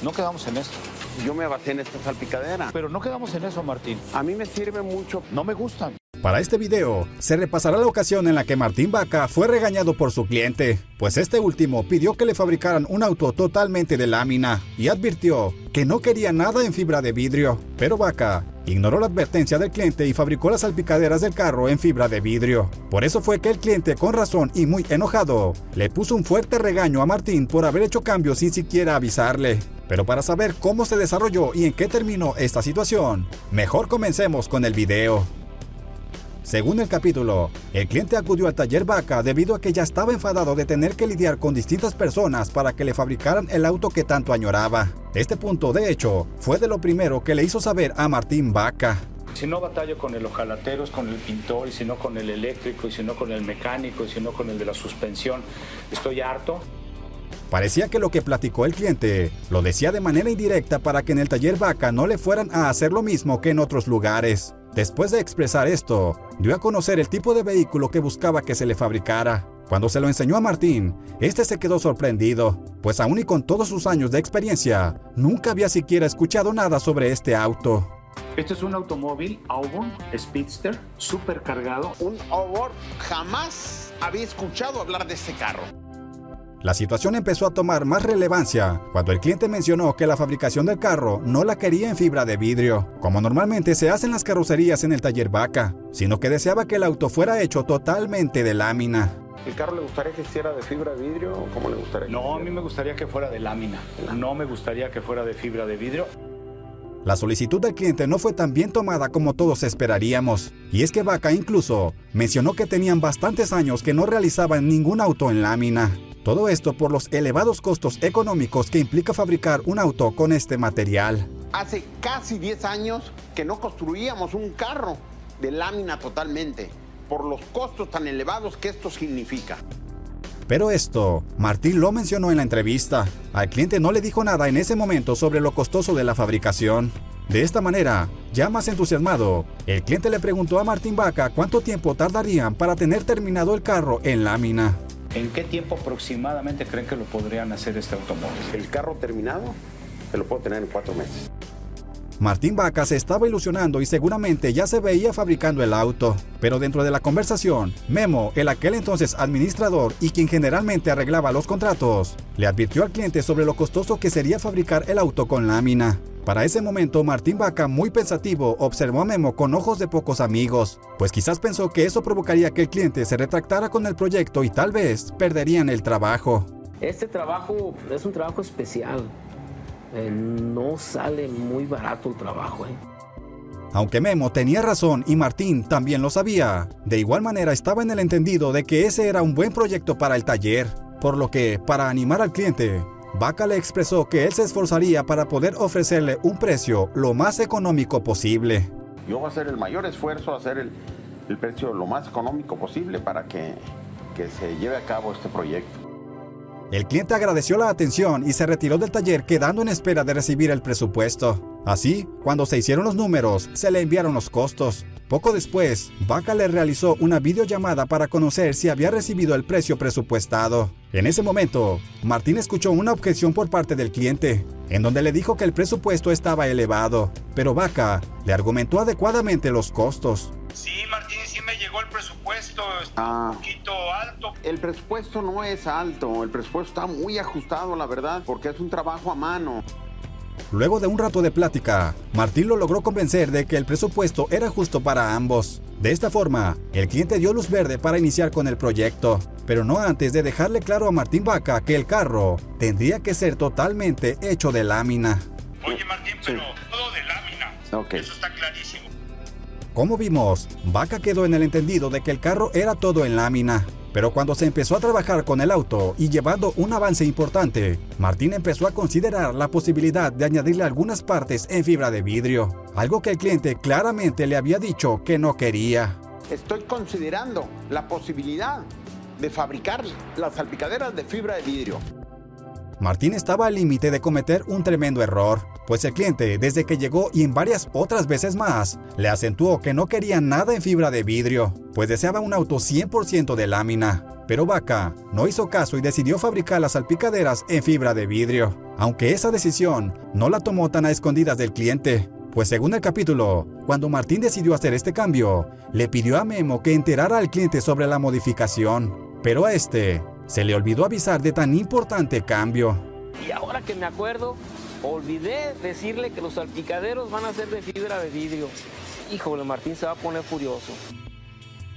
No quedamos en eso. Yo me basé en esta salpicadera. Pero no quedamos en eso, Martín. A mí me sirve mucho. No me gustan. Para este video, se repasará la ocasión en la que Martín Vaca fue regañado por su cliente, pues este último pidió que le fabricaran un auto totalmente de lámina y advirtió que no quería nada en fibra de vidrio. Pero Vaca ignoró la advertencia del cliente y fabricó las salpicaderas del carro en fibra de vidrio. Por eso fue que el cliente, con razón y muy enojado, le puso un fuerte regaño a Martín por haber hecho cambios sin siquiera avisarle. Pero para saber cómo se desarrolló y en qué terminó esta situación, mejor comencemos con el video. Según el capítulo, el cliente acudió al taller Vaca debido a que ya estaba enfadado de tener que lidiar con distintas personas para que le fabricaran el auto que tanto añoraba. Este punto, de hecho, fue de lo primero que le hizo saber a Martín Vaca. Si no batallo con el hojalateros, con el pintor, y si no con el eléctrico, y si no con el mecánico, y si no con el de la suspensión, estoy harto. Parecía que lo que platicó el cliente lo decía de manera indirecta para que en el taller Vaca no le fueran a hacer lo mismo que en otros lugares. Después de expresar esto, dio a conocer el tipo de vehículo que buscaba que se le fabricara. Cuando se lo enseñó a Martín, este se quedó sorprendido, pues aún y con todos sus años de experiencia, nunca había siquiera escuchado nada sobre este auto. Este es un automóvil Auburn Speedster, supercargado. Un Auburn, jamás había escuchado hablar de este carro. La situación empezó a tomar más relevancia cuando el cliente mencionó que la fabricación del carro no la quería en fibra de vidrio, como normalmente se hacen las carrocerías en el taller Vaca, sino que deseaba que el auto fuera hecho totalmente de lámina. ¿El carro le gustaría que hiciera de fibra de vidrio o cómo le gustaría? No, a mí me gustaría que fuera de lámina. No me gustaría que fuera de fibra de vidrio. La solicitud del cliente no fue tan bien tomada como todos esperaríamos, y es que Vaca incluso mencionó que tenían bastantes años que no realizaban ningún auto en lámina. Todo esto por los elevados costos económicos que implica fabricar un auto con este material. Hace casi 10 años que no construíamos un carro de lámina totalmente, por los costos tan elevados que esto significa. Pero esto, Martín lo mencionó en la entrevista. Al cliente no le dijo nada en ese momento sobre lo costoso de la fabricación. De esta manera, ya más entusiasmado, el cliente le preguntó a Martín Vaca cuánto tiempo tardarían para tener terminado el carro en lámina. ¿En qué tiempo aproximadamente creen que lo podrían hacer este automóvil? El carro terminado se lo puedo tener en 4 meses. Martín Vaca se estaba ilusionando y seguramente ya se veía fabricando el auto. Pero dentro de la conversación, Memo, el aquel entonces administrador y quien generalmente arreglaba los contratos, le advirtió al cliente sobre lo costoso que sería fabricar el auto con lámina. Para ese momento, Martín Vaca, muy pensativo, observó a Memo con ojos de pocos amigos, pues quizás pensó que eso provocaría que el cliente se retractara con el proyecto y tal vez perderían el trabajo. Este trabajo es un trabajo especial. No sale muy barato el trabajo. Aunque Memo tenía razón y Martín también lo sabía, de igual manera estaba en el entendido de que ese era un buen proyecto para el taller, por lo que, para animar al cliente, Vaca le expresó que él se esforzaría para poder ofrecerle un precio lo más económico posible. Yo voy a hacer el mayor esfuerzo, a hacer el precio lo más económico posible para que se lleve a cabo este proyecto. El cliente agradeció la atención y se retiró del taller quedando en espera de recibir el presupuesto. Así, cuando se hicieron los números, se le enviaron los costos. Poco después, Vaca le realizó una videollamada para conocer si había recibido el precio presupuestado. En ese momento, Martín escuchó una objeción por parte del cliente, en donde le dijo que el presupuesto estaba elevado, pero Vaca le argumentó adecuadamente los costos. Sí, Martín, sí me llegó el presupuesto, está un poquito alto. El presupuesto no es alto, el presupuesto está muy ajustado, la verdad, porque es un trabajo a mano. Luego de un rato de plática, Martín lo logró convencer de que el presupuesto era justo para ambos. De esta forma, el cliente dio luz verde para iniciar con el proyecto, pero no antes de dejarle claro a Martín Vaca que el carro tendría que ser totalmente hecho de lámina. Oye, Martín, pero todo de lámina. Ok. Eso está clarísimo. Como vimos, Vaca quedó en el entendido de que el carro era todo en lámina. Pero cuando se empezó a trabajar con el auto y llevando un avance importante, Martín empezó a considerar la posibilidad de añadirle algunas partes en fibra de vidrio, algo que el cliente claramente le había dicho que no quería. Estoy considerando la posibilidad de fabricar las salpicaderas de fibra de vidrio. Martín estaba al límite de cometer un tremendo error, pues el cliente, desde que llegó y en varias otras veces más, le acentuó que no quería nada en fibra de vidrio, pues deseaba un auto 100% de lámina. Pero Vaca no hizo caso y decidió fabricar las salpicaderas en fibra de vidrio. Aunque esa decisión no la tomó tan a escondidas del cliente, pues según el capítulo, cuando Martín decidió hacer este cambio, le pidió a Memo que enterara al cliente sobre la modificación. Pero a este se le olvidó avisar de tan importante cambio. Y ahora que me acuerdo, olvidé decirle que los salpicaderos van a ser de fibra de vidrio. Híjole, Martín se va a poner furioso.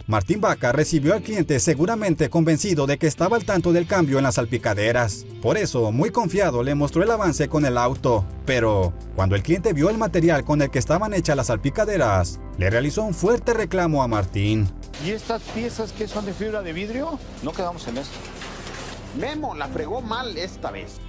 Martín Vaca recibió al cliente seguramente convencido de que estaba al tanto del cambio en las salpicaderas. Por eso, muy confiado, le mostró el avance con el auto. Pero, cuando el cliente vio el material con el que estaban hechas las salpicaderas, le realizó un fuerte reclamo a Martín. ¿Y estas piezas que son de fibra de vidrio? No quedamos en esto. Memo la fregó mal esta vez.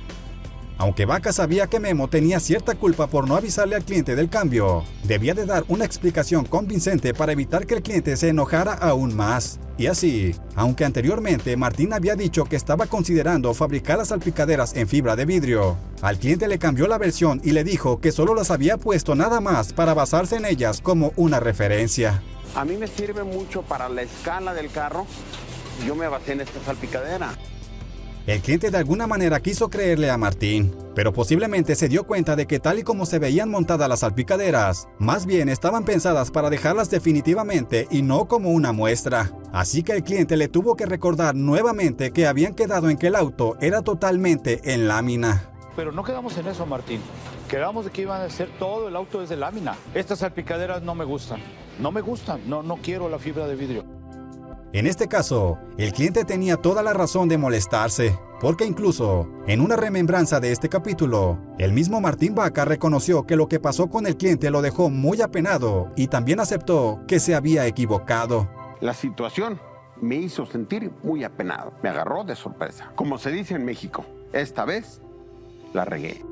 Aunque Vaca sabía que Memo tenía cierta culpa por no avisarle al cliente del cambio, debía de dar una explicación convincente para evitar que el cliente se enojara aún más. Y así, aunque anteriormente Martín había dicho que estaba considerando fabricar las salpicaderas en fibra de vidrio, al cliente le cambió la versión y le dijo que solo las había puesto nada más para basarse en ellas como una referencia. A mí me sirve mucho para la escala del carro. Yo me basé en esta salpicadera. El cliente de alguna manera quiso creerle a Martín, pero posiblemente se dio cuenta de que tal y como se veían montadas las salpicaderas, más bien estaban pensadas para dejarlas definitivamente y no como una muestra. Así que el cliente le tuvo que recordar nuevamente que habían quedado en que el auto era totalmente en lámina. Pero no quedamos en eso, Martín. Quedamos de que iban a hacer todo el auto desde lámina. Estas salpicaderas no me gustan. No quiero la fibra de vidrio. En este caso, el cliente tenía toda la razón de molestarse, porque incluso, en una remembranza de este capítulo, el mismo Martín Vaca reconoció que lo que pasó con el cliente lo dejó muy apenado y también aceptó que se había equivocado. La situación me hizo sentir muy apenado. Me agarró de sorpresa. Como se dice en México, esta vez la regué.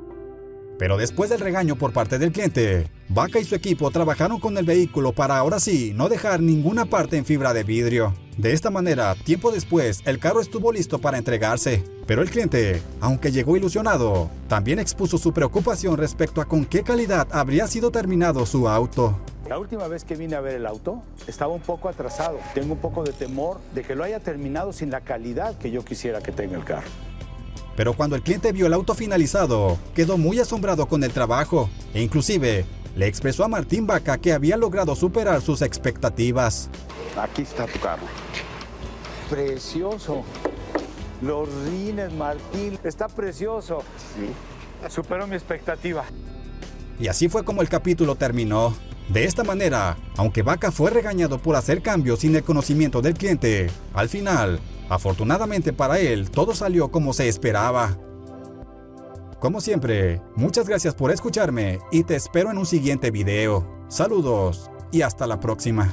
Pero después del regaño por parte del cliente, Vaca y su equipo trabajaron con el vehículo para ahora sí no dejar ninguna parte en fibra de vidrio. De esta manera, tiempo después, el carro estuvo listo para entregarse. Pero el cliente, aunque llegó ilusionado, también expuso su preocupación respecto a con qué calidad habría sido terminado su auto. La última vez que vine a ver el auto, estaba un poco atrasado. Tengo un poco de temor de que lo haya terminado sin la calidad que yo quisiera que tenga el carro. Pero cuando el cliente vio el auto finalizado, quedó muy asombrado con el trabajo e inclusive le expresó a Martín Vaca que había logrado superar sus expectativas. Aquí está tu carro. Precioso. Los rines, Martín. Está precioso. Sí. Superó mi expectativa. Y así fue como el capítulo terminó. De esta manera, aunque Vaca fue regañado por hacer cambios sin el conocimiento del cliente, al final, afortunadamente para él, todo salió como se esperaba. Como siempre, muchas gracias por escucharme y te espero en un siguiente video. Saludos y hasta la próxima.